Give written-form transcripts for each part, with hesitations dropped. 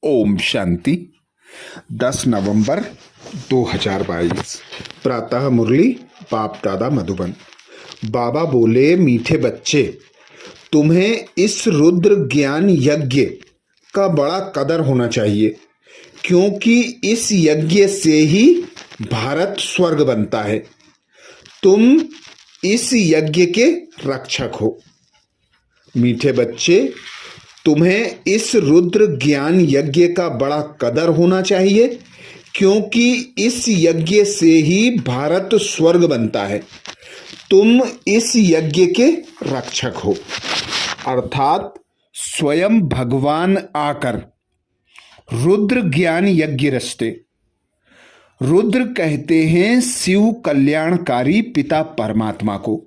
ओम शांति। 10 नवंबर 2022 प्रातः मुरली बाप दादा मधुबन। बाबा बोले, मीठे बच्चे, तुम्हें इस रुद्र ज्ञान यज्ञ का बड़ा कदर होना चाहिए, क्योंकि इस यज्ञ से ही भारत स्वर्ग बनता है। तुम इस यज्ञ के रक्षक हो। मीठे बच्चे, तुम्हें इस रुद्र ज्ञान यज्ञ का बड़ा कदर होना चाहिए, क्योंकि इस यज्ञ से ही भारत स्वर्ग बनता है। तुम इस यज्ञ के रक्षक हो, अर्थात स्वयं भगवान आकर रुद्र ज्ञान यज्ञ रचते। रुद्र कहते हैं शिव कल्याणकारी पिता परमात्मा को।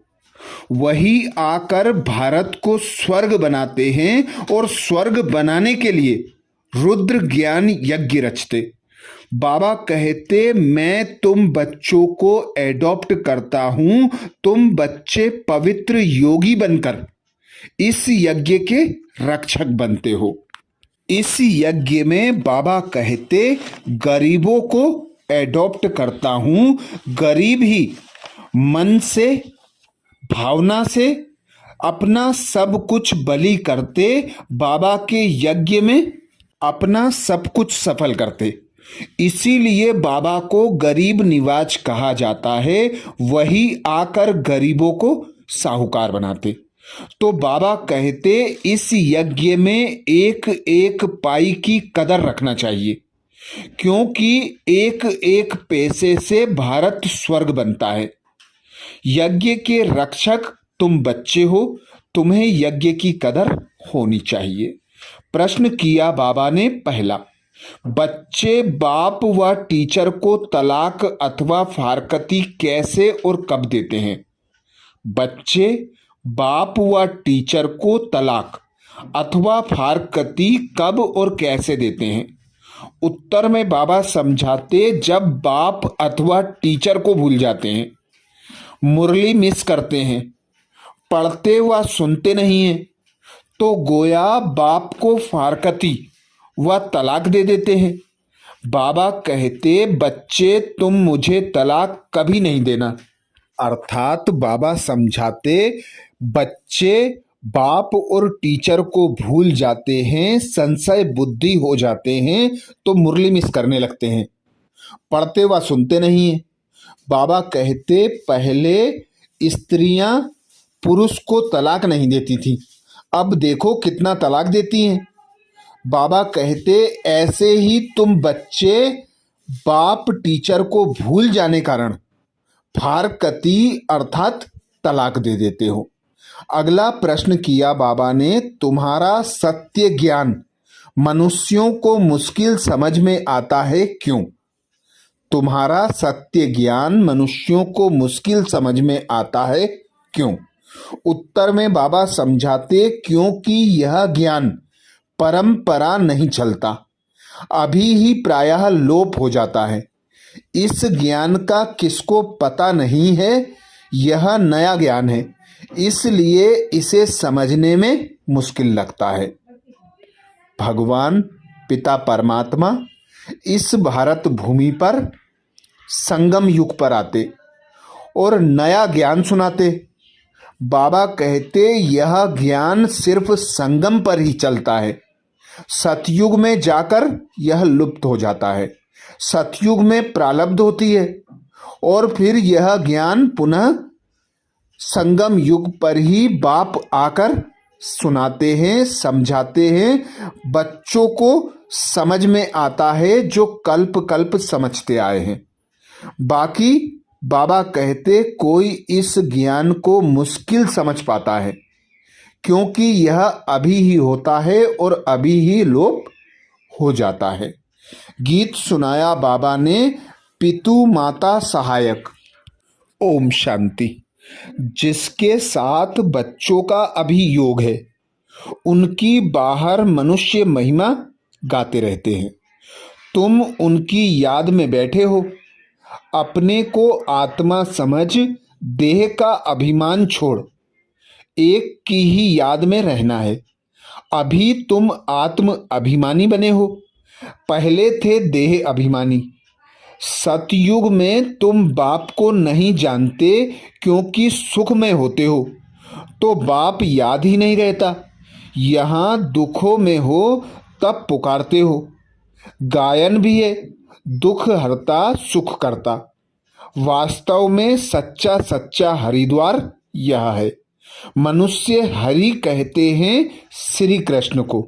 वही आकर भारत को स्वर्ग बनाते हैं और स्वर्ग बनाने के लिए रुद्र ज्ञान यज्ञ रचते। बाबा कहते, मैं तुम बच्चों को एडॉप्ट करता हूं। तुम बच्चे पवित्र योगी बनकर इस यज्ञ के रक्षक बनते हो। इस यज्ञ में बाबा कहते, गरीबों को एडॉप्ट करता हूं। गरीब ही मन से, भावना से अपना सब कुछ बलि करते, बाबा के यज्ञ में अपना सब कुछ सफल करते। इसीलिए बाबा को गरीब निवाज कहा जाता है। वही आकर गरीबों को साहूकार बनाते। तो बाबा कहते, इस यज्ञ में एक एक पाई की कदर रखना चाहिए, क्योंकि एक एक पैसे से भारत स्वर्ग बनता है। यज्ञ के रक्षक तुम बच्चे हो, तुम्हें यज्ञ की कदर होनी चाहिए। प्रश्न किया बाबा ने पहला, बच्चे बाप व टीचर को तलाक अथवा फारकती कैसे और कब देते हैं? बच्चे बाप व टीचर को तलाक अथवा फारकती कब और कैसे देते हैं? उत्तर में बाबा समझाते, जब बाप अथवा टीचर को भूल जाते हैं, मुरली मिस करते हैं, पढ़ते व सुनते नहीं हैं, तो गोया बाप को फारकती व तलाक दे देते हैं। बाबा कहते, बच्चे तुम मुझे तलाक कभी नहीं देना। अर्थात बाबा समझाते, बच्चे बाप और टीचर को भूल जाते हैं, संशय बुद्धि हो जाते हैं, तो मुरली मिस करने लगते हैं, पढ़ते व सुनते नहीं हैं। बाबा कहते, पहले स्त्रियां पुरुष को तलाक नहीं देती थी, अब देखो कितना तलाक देती हैं। बाबा कहते, ऐसे ही तुम बच्चे बाप टीचर को भूल जाने कारण फारकती अर्थात तलाक दे देते हो। अगला प्रश्न किया बाबा ने, तुम्हारा सत्य ज्ञान मनुष्यों को मुश्किल समझ में आता है, क्यों? तुम्हारा सत्य ज्ञान मनुष्यों को मुश्किल समझ में आता है, क्यों? उत्तर में बाबा समझाते, क्योंकि यह ज्ञान परंपरा नहीं चलता, अभी ही प्रायः लोप हो जाता है। इस ज्ञान का किसको पता नहीं है, यह नया ज्ञान है, इसलिए इसे समझने में मुश्किल लगता है। भगवान पिता परमात्मा इस भारत भूमि पर संगम युग पर आते और नया ज्ञान सुनाते। बाबा कहते, यह ज्ञान सिर्फ संगम पर ही चलता है, सतयुग में जाकर यह लुप्त हो जाता है। सतयुग में प्रारब्ध होती है और फिर यह ज्ञान पुनः संगम युग पर ही बाप आकर सुनाते हैं, समझाते हैं। बच्चों को समझ में आता है जो कल्प कल्प समझते आए हैं। बाकी बाबा कहते, कोई इस ज्ञान को मुश्किल समझ पाता है, क्योंकि यह अभी ही होता है और अभी ही लोप हो जाता है। गीत सुनाया बाबा ने, पितु माता सहायक। ओम शांति। जिसके साथ बच्चों का अभी योग है, उनकी बाहर मनुष्य महिमा गाते रहते हैं। तुम उनकी याद में बैठे हो। अपने को आत्मा समझ, देह का अभिमान छोड़, एक की ही याद में रहना है। अभी तुम आत्म अभिमानी बने हो, पहले थे देह अभिमानी। सतयुग में तुम बाप को नहीं जानते क्योंकि सुख में होते हो, तो बाप याद ही नहीं रहता। यहाँ दुखों में हो तब पुकारते हो। गायन भी है, दुख हरता सुख करता। वास्तव में सच्चा सच्चा हरिद्वार यह है। मनुष्य हरि कहते हैं श्री कृष्ण को,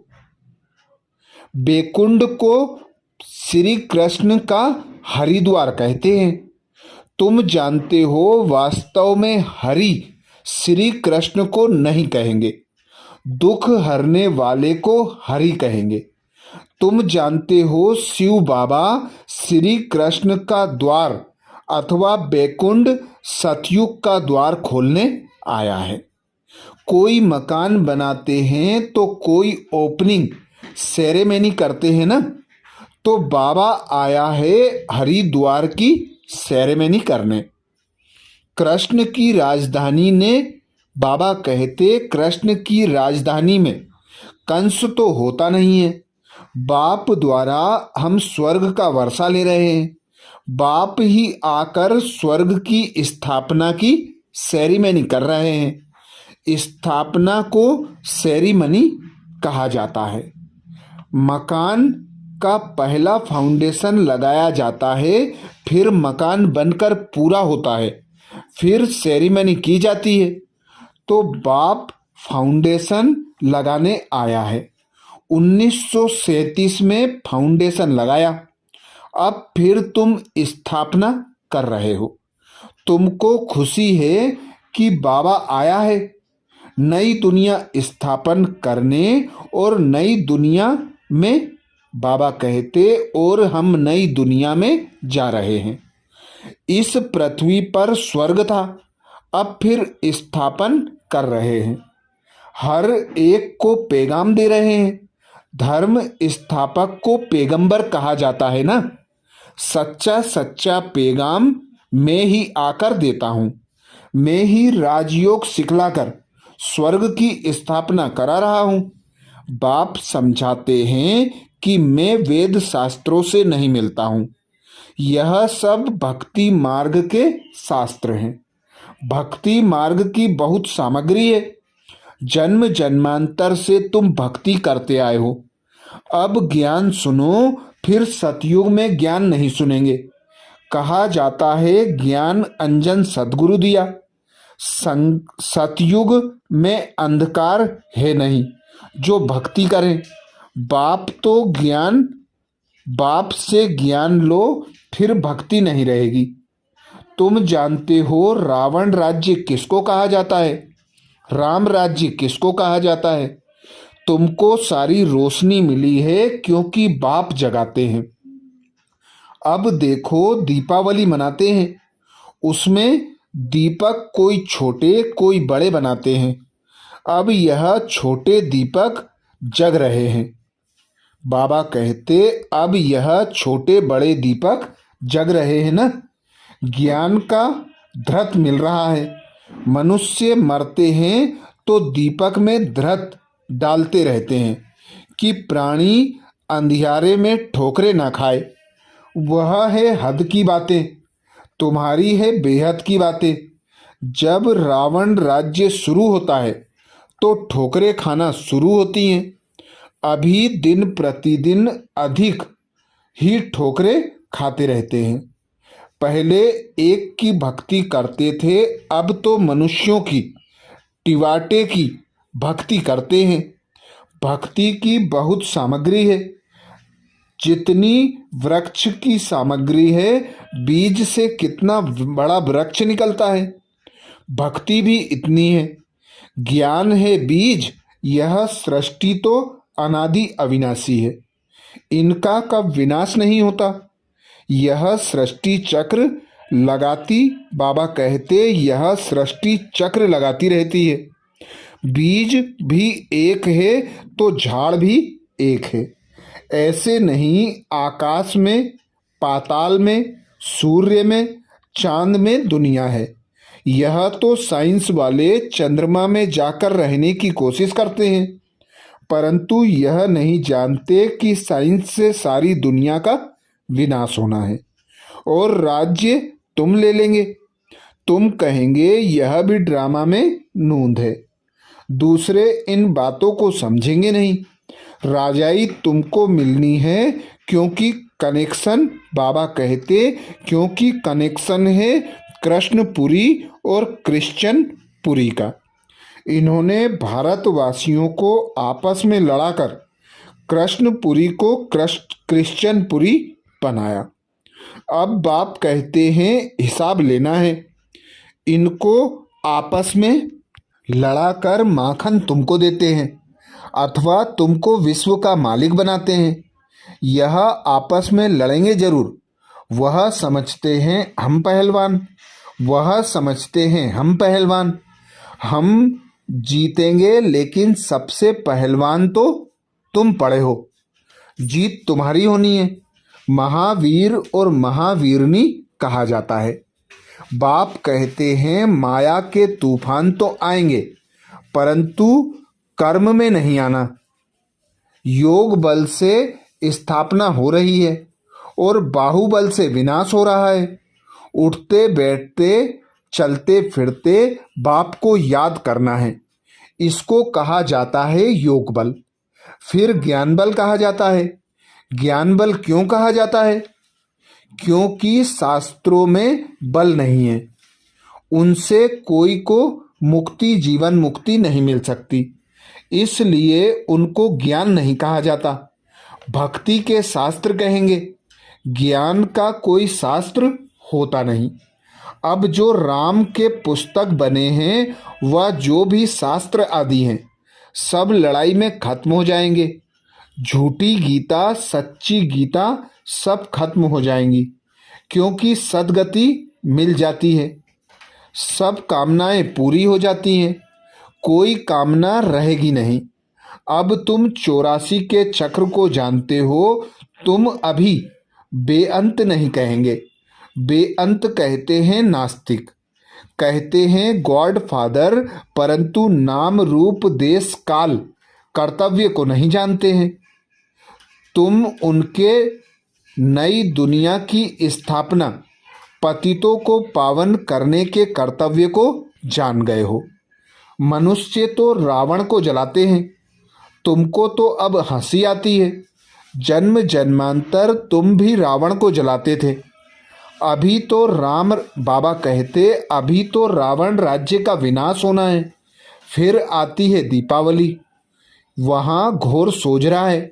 बेकुंड को श्री कृष्ण का हरिद्वार कहते हैं। तुम जानते हो वास्तव में हरि श्री कृष्ण को नहीं कहेंगे, दुख हरने वाले को हरि कहेंगे। तुम जानते हो शिव बाबा श्री कृष्ण का द्वार अथवा बैकुंठ सतयुग का द्वार खोलने आया है। कोई मकान बनाते हैं तो कोई ओपनिंग सेरेमनी करते हैं ना, तो बाबा आया है हरिद्वार की सेरेमनी करने। कृष्ण की राजधानी ने, बाबा कहते कृष्ण की राजधानी में कंस तो होता नहीं है। बाप द्वारा हम स्वर्ग का वर्षा ले रहे हैं। बाप ही आकर स्वर्ग की स्थापना की सेरेमनी कर रहे हैं। स्थापना को सेरेमनी कहा जाता है। मकान का पहला फाउंडेशन लगाया जाता है, फिर मकान बनकर पूरा होता है, फिर सेरेमनी की जाती है। तो बाप फाउंडेशन लगाने आया है। 1937 में फाउंडेशन लगाया, अब फिर तुम स्थापना कर रहे हो। तुमको खुशी है कि बाबा आया है नई दुनिया स्थापन करने, और नई दुनिया में बाबा कहते और हम नई दुनिया में जा रहे हैं। इस पृथ्वी पर स्वर्ग था, अब फिर स्थापन कर रहे हैं। हर एक को पैगाम दे रहे हैं। धर्म स्थापक को पैगंबर कहा जाता है ना। सच्चा सच्चा पैगाम मैं ही आकर देता हूँ। मैं ही राजयोग सिखलाकर स्वर्ग की स्थापना करा रहा हूँ। बाप समझाते हैं कि मैं वेद शास्त्रों से नहीं मिलता हूँ। यह सब भक्ति मार्ग के शास्त्र हैं। भक्ति मार्ग की बहुत सामग्री है। जन्म जन्मांतर से तुम भक्ति करते आए हो। अब ज्ञान सुनो, फिर सतयुग में ज्ञान नहीं सुनेंगे। कहा जाता है ज्ञान अंजन सद्गुरु दिया। सतयुग में अंधकार है नहीं जो भक्ति करें। बाप से ज्ञान लो, फिर भक्ति नहीं रहेगी। तुम जानते हो रावण राज्य किसको कहा जाता है, राम राज्य किसको कहा जाता है। तुमको सारी रोशनी मिली है क्योंकि बाप जगाते हैं। अब देखो दीपावली मनाते हैं, उसमें दीपक कोई छोटे कोई बड़े बनाते हैं। अब यह छोटे दीपक जग रहे हैं। बाबा कहते अब यह छोटे बड़े दीपक जग रहे हैं ना। ज्ञान का धृत मिल रहा है। मनुष्य मरते हैं तो दीपक में धृत डालते रहते हैं कि प्राणी अंधियारे में ठोकरे ना खाए। वह है हद की बातें, तुम्हारी है बेहद की बातें। जब रावण राज्य शुरू होता है तो ठोकरे खाना शुरू होती हैं। अभी दिन प्रतिदिन अधिक ही ठोकरे खाते रहते हैं। पहले एक की भक्ति करते थे, अब तो मनुष्यों की टिवाटे की भक्ति करते हैं। भक्ति की बहुत सामग्री है। जितनी वृक्ष की सामग्री है, बीज से कितना बड़ा वृक्ष निकलता है। भक्ति भी इतनी है। ज्ञान है बीज, यह सृष्टि तो अनादि अविनाशी है। इनका कब विनाश नहीं होता। यह सृष्टि चक्र लगाती, बाबा कहते यह सृष्टि चक्र लगाती रहती है। बीज भी एक है तो झाड़ भी एक है। ऐसे नहीं आकाश में, पाताल में, सूर्य में, चांद में दुनिया है। यह तो साइंस वाले चंद्रमा में जाकर रहने की कोशिश करते हैं, परंतु यह नहीं जानते कि साइंस से सारी दुनिया का विनाश होना है और राज्य तुम ले लेंगे। तुम कहेंगे यह भी ड्रामा में नूंद है। दूसरे इन बातों को समझेंगे नहीं। राजाई तुमको मिलनी है क्योंकि कनेक्शन, बाबा कहते, क्योंकि कनेक्शन है कृष्णपुरी और क्रिश्चियनपुरी का। इन्होंने भारतवासियों को आपस में लड़ाकर कृष्णपुरी को क्रिश्चियनपुरी बनाया। अब बाप कहते हैं हिसाब लेना है। इनको आपस में लड़ाकर माखन तुमको देते हैं अथवा तुमको विश्व का मालिक बनाते हैं। यह आपस में लड़ेंगे जरूर। वह समझते हैं हम पहलवान, वह समझते हैं हम पहलवान। हम जीतेंगे लेकिन सबसे पहलवान तो तुम पड़े हो। जीत तुम्हारी होनी है। महावीर और महावीरनी कहा जाता है। बाप कहते हैं माया के तूफान तो आएंगे परंतु कर्म में नहीं आना। योग बल से स्थापना हो रही है और बाहुबल से विनाश हो रहा है। उठते बैठते चलते फिरते बाप को याद करना है। इसको कहा जाता है योग बल। फिर ज्ञान बल कहा जाता है। ज्ञान बल क्यों कहा जाता है? क्योंकि शास्त्रों में बल नहीं है। उनसे कोई को मुक्ति, जीवन मुक्ति नहीं मिल सकती, इसलिए उनको ज्ञान नहीं कहा जाता। भक्ति के शास्त्र कहेंगे। ज्ञान का कोई शास्त्र होता नहीं। अब जो राम के पुस्तक बने हैं वह जो भी शास्त्र आदि हैं सब लड़ाई में खत्म हो जाएंगे। झूठी गीता, सच्ची गीता सब खत्म हो जाएंगी क्योंकि सद्गति मिल जाती है। सब कामनाएं पूरी हो जाती हैं। कोई कामना रहेगी नहीं। अब तुम 84 के चक्र को जानते हो। तुम अभी बेअंत नहीं कहेंगे। बेअंत कहते हैं नास्तिक, कहते हैं गॉड फादर, परंतु नाम रूप देश काल कर्तव्य को नहीं जानते हैं। तुम उनके नई दुनिया की स्थापना, पतितों को पावन करने के कर्तव्य को जान गए हो। मनुष्य तो रावण को जलाते हैं। तुमको तो अब हंसी आती है। जन्म जन्मांतर तुम भी रावण को जलाते थे। अभी तो राम, बाबा कहते, अभी तो रावण राज्य का विनाश होना है। फिर आती है दीपावली, वहाँ घोर सोच रहा है,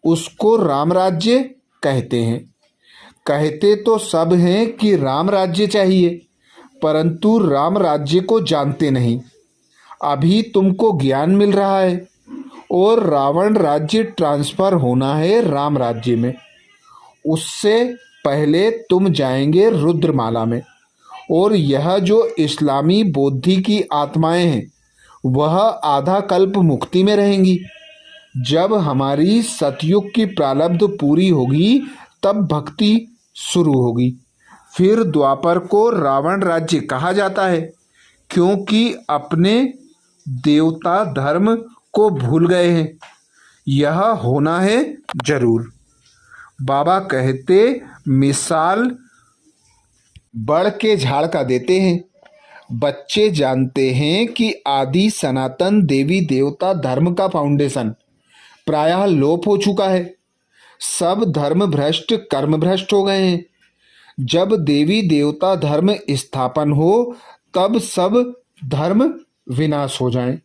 उसको राम राज्य कहते हैं। कहते तो सब हैं कि राम राज्य चाहिए, परंतु राम राज्य को जानते नहीं। अभी तुमको ज्ञान मिल रहा है और रावण राज्य ट्रांसफर होना है राम राज्य में। उससे पहले तुम जाएंगे रुद्रमाला में। और यह जो इस्लामी बौद्धि की आत्माएं हैं वह आधा कल्प मुक्ति में रहेंगी। जब हमारी सतयुग की प्रारब्ध पूरी होगी तब भक्ति शुरू होगी। फिर द्वापर को रावण राज्य कहा जाता है क्योंकि अपने देवता धर्म को भूल गए हैं। यह होना है जरूर। बाबा कहते मिसाल बड़ के झाड़ का देते हैं। बच्चे जानते हैं कि आदि सनातन देवी देवता धर्म का फाउंडेशन प्रायः लोप हो चुका है। सब धर्म भ्रष्ट, कर्म भ्रष्ट हो गए हैं। जब देवी देवता धर्म स्थापन हो तब सब धर्म विनाश हो जाएं।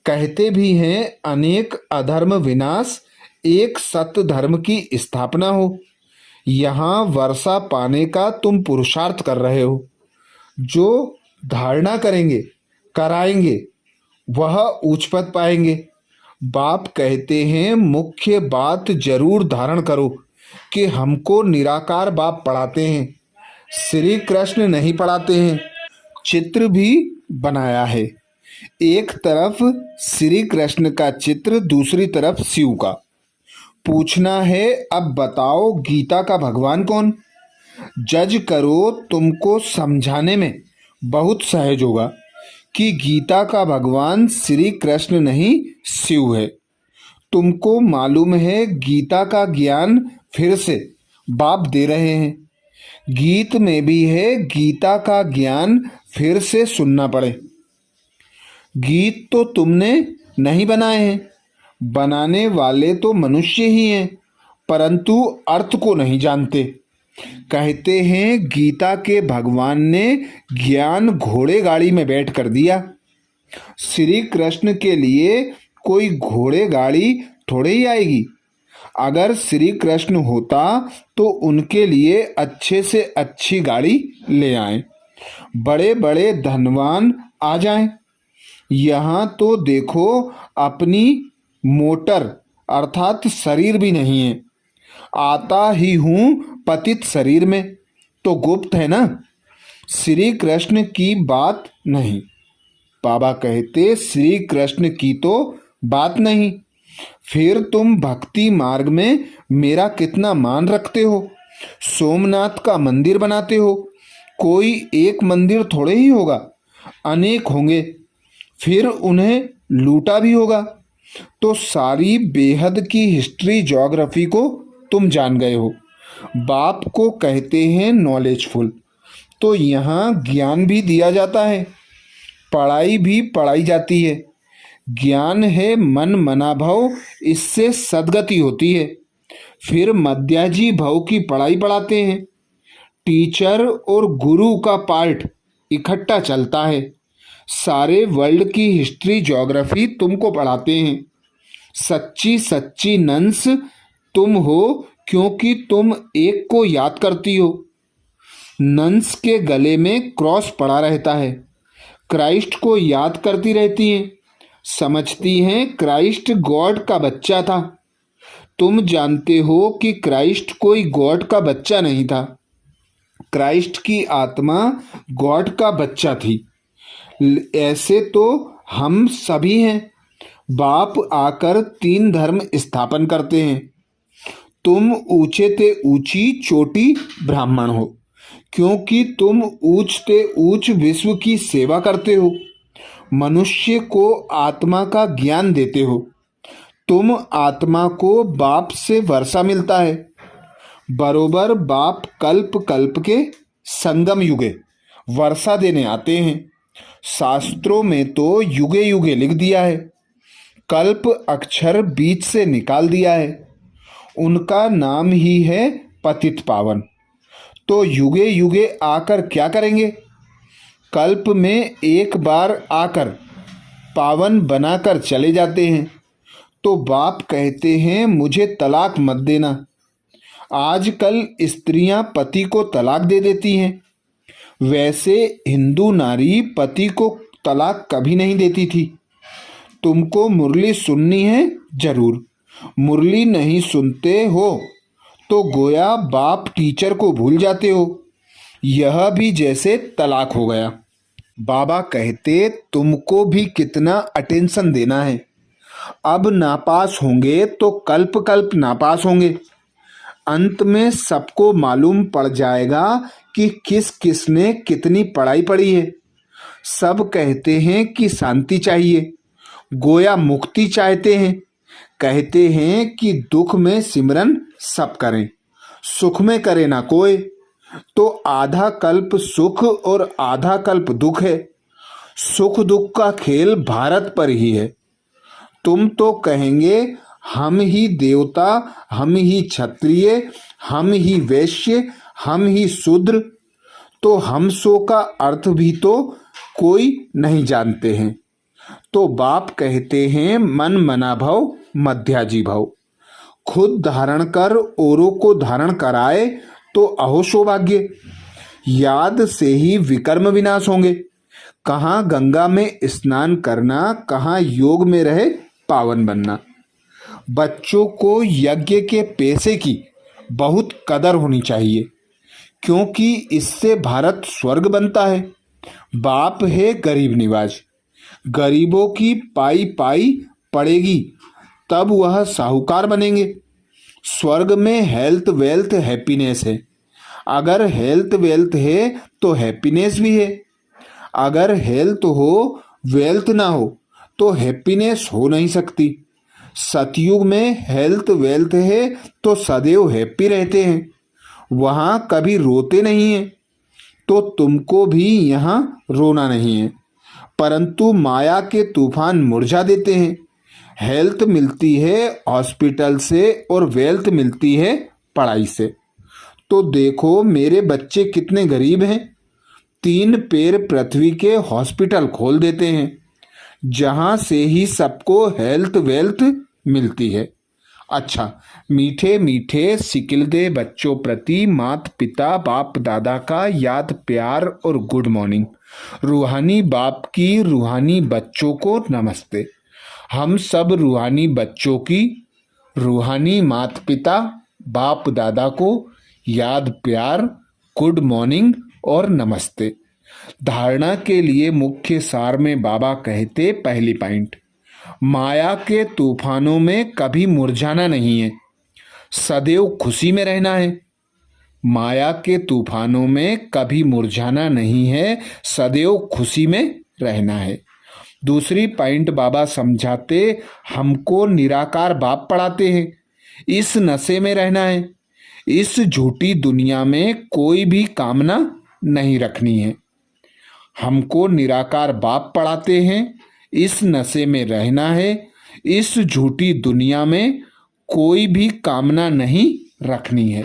कहते भी हैं अनेक अधर्म विनाश, एक सत्य धर्म की स्थापना हो। यहाँ वर्षा पाने का तुम पुरुषार्थ कर रहे हो। जो धारणा करेंगे, कराएंगे, वह उच्च पद पाएंगे। बाप कहते हैं मुख्य बात जरूर धारण करो कि हमको निराकार बाप पढ़ाते हैं, श्री कृष्ण नहीं पढ़ाते हैं। चित्र भी बनाया है, एक तरफ श्री कृष्ण का चित्र, दूसरी तरफ शिव का। पूछना है अब बताओ गीता का भगवान कौन? जज करो। तुमको समझाने में बहुत सहज होगा कि गीता का भगवान श्री कृष्ण नहीं शिव है। तुमको मालूम है गीता का ज्ञान फिर से बाप दे रहे हैं। गीत में भी है गीता का ज्ञान फिर से सुनना पड़े। गीत तो तुमने नहीं बनाए हैं, बनाने वाले तो मनुष्य ही हैं, परंतु अर्थ को नहीं जानते। कहते हैं गीता के भगवान ने ज्ञान घोड़े गाड़ी में बैठ कर दिया। श्री कृष्ण के लिए कोई घोड़े गाड़ी थोड़े ही आएगी। अगर श्री कृष्ण होता तो उनके लिए अच्छे से अच्छी गाड़ी ले आए, बड़े बड़े धनवान आ जाएं। यहाँ तो देखो अपनी मोटर अर्थात शरीर भी नहीं है, आता ही हूँ पतित शरीर में, तो गुप्त है ना, श्री कृष्ण की बात नहीं। बाबा कहते श्री कृष्ण की तो बात नहीं, फिर तुम भक्ति मार्ग में मेरा कितना मान रखते हो। सोमनाथ का मंदिर बनाते हो, कोई एक मंदिर थोड़े ही होगा, अनेक होंगे, फिर उन्हें लूटा भी होगा। तो सारी बेहद की हिस्ट्री ज्योग्राफी को तुम जान गए हो। बाप को कहते हैं नॉलेजफुल। तो यहाँ ज्ञान भी दिया जाता है, पढ़ाई भी पढ़ाई जाती है। ज्ञान है मन मना भव, इससे सद्गति होती है। फिर मध्याजी भव की पढ़ाई पढ़ाते हैं। टीचर और गुरु का पार्ट इकट्ठा चलता है। सारे वर्ल्ड की हिस्ट्री ज्योग्राफी तुमको पढ़ाते हैं। सच्ची सच्ची नंस तुम हो, क्योंकि तुम एक को याद करती हो। नंस के गले में क्रॉस पड़ा रहता है, क्राइस्ट को याद करती रहती हैं, समझती हैं क्राइस्ट गॉड का बच्चा था। तुम जानते हो कि क्राइस्ट कोई गॉड का बच्चा नहीं था, क्राइस्ट की आत्मा गॉड का बच्चा थी। ऐसे तो हम सभी हैं। बाप आकर 3 धर्म स्थापन करते हैं। तुम ऊंचे ते ऊंची चोटी ब्राह्मण हो, क्योंकि तुम ऊंच ते ऊंच विश्व की सेवा करते हो। मनुष्य को आत्मा का ज्ञान देते हो। तुम आत्मा को बाप से वर्षा मिलता है। बरोबर बाप कल्प कल्प के संगम युगे वर्षा देने आते हैं। शास्त्रों में तो युगे युगे लिख दिया है, कल्प अक्षर बीच से निकाल दिया है। उनका नाम ही है पतित पावन। तो युगे युगे आकर क्या करेंगे? कल्प में एक बार आकर पावन बनाकर चले जाते हैं। तो बाप कहते हैं मुझे तलाक मत देना। आजकल स्त्रियां पति को तलाक दे देती हैं, वैसे हिंदू नारी पति को तलाक कभी नहीं देती थी। तुमको मुरली सुननी है जरूर, मुरली नहीं सुनते हो तो गोया बाप टीचर को भूल जाते हो। यह भी जैसे तलाक हो गया। बाबा कहते तुमको भी कितना अटेंशन देना है। अब नापास होंगे तो कल्प कल्प नापास होंगे। अंत में सबको मालूम पड़ जाएगा कि किस किस ने कितनी पढ़ाई पढ़ी है। सब कहते हैं कि शांति चाहिए, गोया मुक्ति चाहते हैं। कहते हैं कि दुख में सिमरन सब करें, सुख में करे ना कोई। तो आधा कल्प सुख और आधा कल्प दुख है। सुख दुख का खेल भारत पर ही है। तुम तो कहेंगे हम ही देवता, हम ही क्षत्रिय, हम ही वैश्य, हम ही शूद्र। तो हम सो का अर्थ भी तो कोई नहीं जानते हैं। तो बाप कहते हैं मन मना भव मध्याजी भव। खुद धारण कर औरों को धारण कराए तो अहो सौभाग्य। याद से ही विकर्म विनाश होंगे। कहाँ गंगा में स्नान करना, कहाँ योग में रहे पावन बनना। बच्चों को यज्ञ के पैसे की बहुत कदर होनी चाहिए, क्योंकि इससे भारत स्वर्ग बनता है। बाप है गरीब निवाज। गरीबों की पाई पाई पड़ेगी तब वह साहूकार बनेंगे। स्वर्ग में हेल्थ वेल्थ हैप्पीनेस है। अगर हेल्थ वेल्थ है तो हैप्पीनेस भी है। अगर हेल्थ हो वेल्थ ना हो तो हैप्पीनेस हो नहीं सकती। सतयुग में हेल्थ वेल्थ है तो सदैव हैप्पी रहते हैं, वहाँ कभी रोते नहीं हैं। तो तुमको भी यहाँ रोना नहीं है, परंतु माया के तूफान मुरझा देते हैं। हेल्थ मिलती है हॉस्पिटल से और वेल्थ मिलती है पढ़ाई से। तो देखो मेरे बच्चे कितने गरीब हैं, 3 पैर पृथ्वी के हॉस्पिटल खोल देते हैं, जहाँ से ही सबको हेल्थ वेल्थ मिलती है। अच्छा, मीठे मीठे सिकिलदे बच्चों प्रति माता पिता बाप दादा का याद प्यार और गुड मॉर्निंग। रूहानी बाप की रूहानी बच्चों को नमस्ते। हम सब रूहानी बच्चों की रूहानी माता पिता बाप दादा को याद प्यार गुड मॉर्निंग और नमस्ते। धारणा के लिए मुख्य सार में बाबा कहते, पहली पॉइंट, माया के तूफानों में कभी मुरझाना नहीं है, सदैव खुशी में रहना है। माया के तूफानों में कभी मुरझाना नहीं है, सदैव खुशी में रहना है। दूसरी पॉइंट बाबा समझाते, हमको निराकार बाप पढ़ाते हैं, इस नशे में रहना है, इस झूठी दुनिया में कोई भी कामना नहीं रखनी है। हमको निराकार बाप पढ़ाते हैं, इस नशे में रहना है, इस झूठी दुनिया में कोई भी कामना नहीं रखनी है।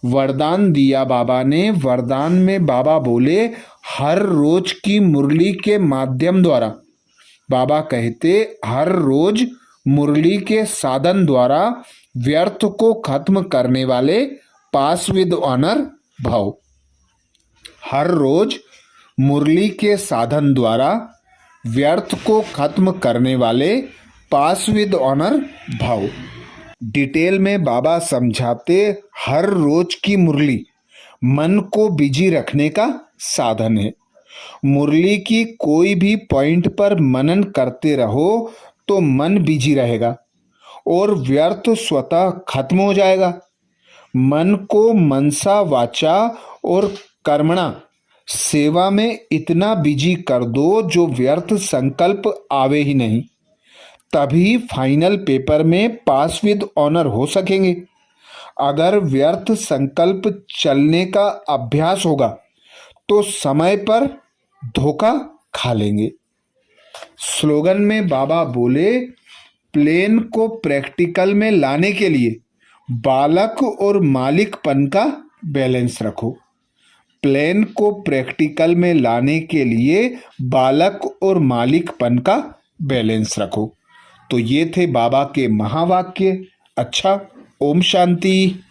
वरदान दिया बाबा ने, वरदान में बाबा बोले, हर रोज की मुरली के माध्यम द्वारा, बाबा कहते हर रोज मुरली के साधन द्वारा व्यर्थ को खत्म करने वाले पास विद ऑनर भाव। हर रोज मुरली के साधन द्वारा व्यर्थ को खत्म करने वाले पास विद ऑनर भाव। डिटेल में बाबा समझाते, हर रोज की मुरली मन को बिजी रखने का साधन है। मुरली की कोई भी पॉइंट पर मनन करते रहो तो मन बिजी रहेगा और व्यर्थ स्वतः खत्म हो जाएगा। मन को मनसा वाचा और कर्मणा सेवा में इतना बिजी कर दो जो व्यर्थ संकल्प आवे ही नहीं, तभी फाइनल पेपर में पास विद ऑनर हो सकेंगे। अगर व्यर्थ संकल्प चलने का अभ्यास होगा तो समय पर धोखा खा लेंगे। स्लोगन में बाबा बोले, प्लेन को प्रैक्टिकल में लाने के लिए बालक और मालिकपन का बैलेंस रखो। प्लेन को प्रैक्टिकल में लाने के लिए बालक और मालिकपन का बैलेंस रखो। तो ये थे बाबा के महावाक्य। अच्छा, ओम शांति।